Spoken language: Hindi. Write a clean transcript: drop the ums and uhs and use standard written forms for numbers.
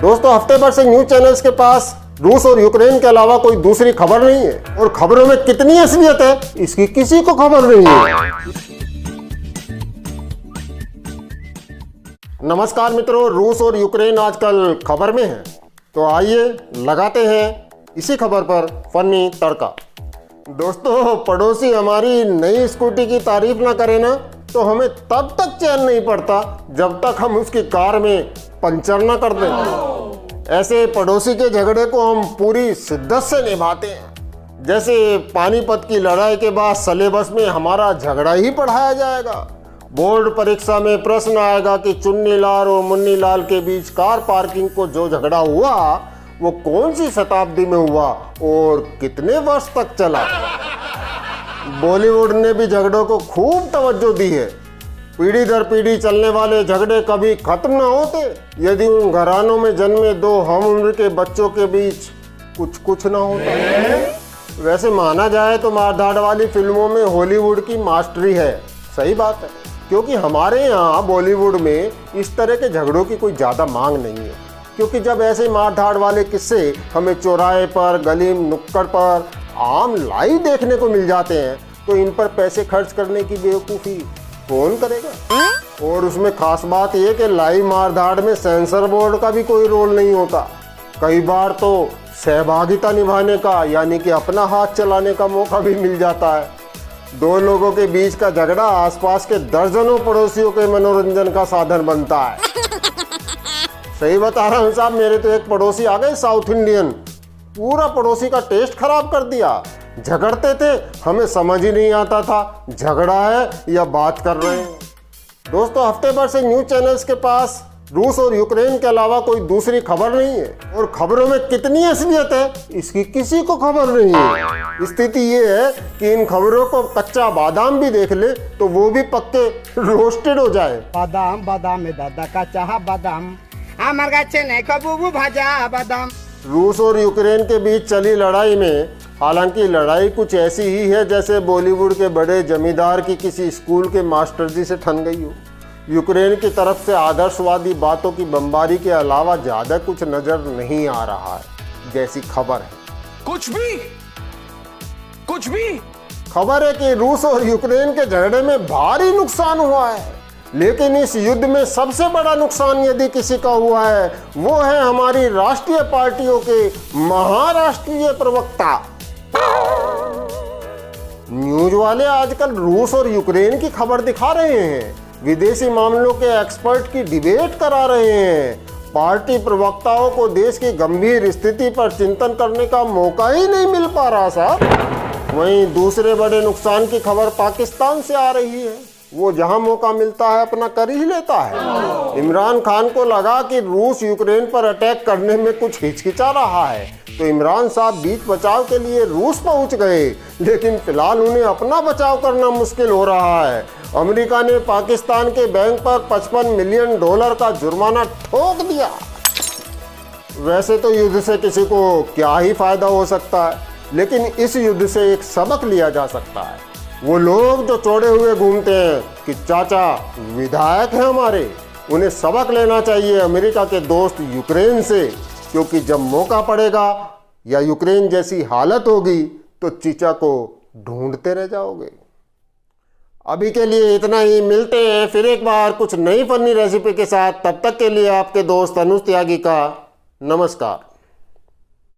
दोस्तों हफ्ते भर से न्यूज चैनल्स के पास रूस और यूक्रेन के अलावा कोई दूसरी खबर नहीं है और खबरों में कितनी असलियत है इसकी किसी को खबर नहीं है। नमस्कार मित्रों, रूस और यूक्रेन आजकल खबर में है, तो आइए लगाते हैं इसी खबर पर फनी तड़का। दोस्तों पड़ोसी हमारी नई स्कूटी की तारीफ ना करे ना तो हमें तब तक चैन नहीं पड़ता जब तक हम उसकी कार में पंचर ना कर दें। ऐसे पड़ोसी के झगड़े को हम पूरी शिद्दत से निभाते हैं, जैसे पानीपत की लड़ाई के बाद सिलेबस में हमारा झगड़ा ही पढ़ाया जाएगा। बोर्ड परीक्षा में प्रश्न आएगा कि चुन्नीलाल और मुन्नीलाल के बीच कार पार्किंग को जो झगड़ा हुआ वो कौन सी शताब्दी में हुआ और कितने वर्ष तक चला। बॉलीवुड ने भी झगड़ों को खूब तवज्जो दी है। पीढ़ी दर पीढ़ी चलने वाले झगड़े कभी खत्म न होते यदि उन घरानों में जन्मे दो हम उम्र के बच्चों के बीच कुछ न होता। वैसे माना जाए तो मारधाड़ वाली फिल्मों में हॉलीवुड की मास्टरी है। सही बात है, क्योंकि हमारे यहाँ बॉलीवुड में इस तरह के झगड़ों की कोई ज़्यादा मांग नहीं है, क्योंकि जब ऐसे मारधाड़ वाले किस्से हमें चौराहे पर, गली नुक्कड़ पर आम लाइव देखने को मिल जाते हैं तो इन पर पैसे खर्च करने की बेवकूफ़ी कौन करेगा। और उसमें खास बात यह कि लाइव मारधाड़ में सेंसर बोर्ड का भी कोई रोल नहीं होता। कई बार तो सहभागिता निभाने का यानी कि अपना हाथ चलाने का मौका भी मिल जाता है। दो लोगों के बीच का झगड़ा आसपास के दर्जनों पड़ोसियों के मनोरंजन का साधन बनता है। सही बता रहा हूँ साहब, मेरे तो एक पड़ोसी आ गए साउथ इंडियन, पूरा पड़ोसी का टेस्ट खराब कर दिया। झगड़ते थे, हमें समझ ही नहीं आता था झगड़ा है या बात कर रहे हैं। दोस्तों हफ्ते भर से न्यूज चैनल्स के पास रूस और यूक्रेन के अलावा कोई दूसरी खबर नहीं है और खबरों में कितनी असलियत है इसकी किसी को खबर नहीं है। स्थिति ये है कि इन खबरों को कच्चा बादाम भी देख ले तो वो भी पक्के रोस्टेड हो जाए। बादाम बादाम में दादा का चाह बादाम हमार गाछे ने कबूबू भाजा बादाम। रूस और यूक्रेन के बीच चली लड़ाई में हालांकि लड़ाई कुछ ऐसी ही है जैसे बॉलीवुड के बड़े जमींदार की किसी स्कूल के मास्टर जी से ठन गई हो। यूक्रेन की तरफ से आदर्शवादी बातों की बमबारी के अलावा ज़्यादा कुछ नज़र नहीं आ रहा है जैसी खबर है। कुछ भी खबर है कि रूस और यूक्रेन के झगड़े में भारी नुकसान हुआ है, लेकिन इस युद्ध में सबसे बड़ा नुकसान यदि किसी का हुआ है वो है हमारी राष्ट्रीय पार्टियों के महाराष्ट्रीय प्रवक्ता। न्यूज वाले आजकल रूस और यूक्रेन की खबर दिखा रहे हैं, विदेशी मामलों के एक्सपर्ट की डिबेट करा रहे हैं। पार्टी प्रवक्ताओं को देश की गंभीर स्थिति पर चिंतन करने का मौका ही नहीं मिल पा रहा साहब। वहीं दूसरे बड़े नुकसान की खबर पाकिस्तान से आ रही है, वो जहां मौका मिलता है अपना कर ही लेता है। इमरान खान को लगा कि रूस यूक्रेन पर अटैक करने में कुछ हिचकिचा रहा है तो इमरान साहब बीच बचाव के लिए रूस पहुंच गए, लेकिन फिलहाल उन्हें अपना बचाव करना मुश्किल हो रहा है। अमेरिका ने पाकिस्तान के बैंक पर $55 मिलियन का जुर्माना ठोक दिया। वैसे तो युद्ध से किसी को क्या ही फायदा हो सकता है, लेकिन इस युद्ध से एक सबक लिया जा सकता है। वो लोग जो चौड़े हुए घूमते हैं कि चाचा विधायक हैं हमारे, उन्हें सबक लेना चाहिए अमेरिका के दोस्त यूक्रेन से, क्योंकि जब मौका पड़ेगा या यूक्रेन जैसी हालत होगी तो चीचा को ढूंढते रह जाओगे। अभी के लिए इतना ही, मिलते हैं फिर एक बार कुछ नई फनी रेसिपी के साथ। तब तक के लिए आपके दोस्त अनुज त्यागी का नमस्कार।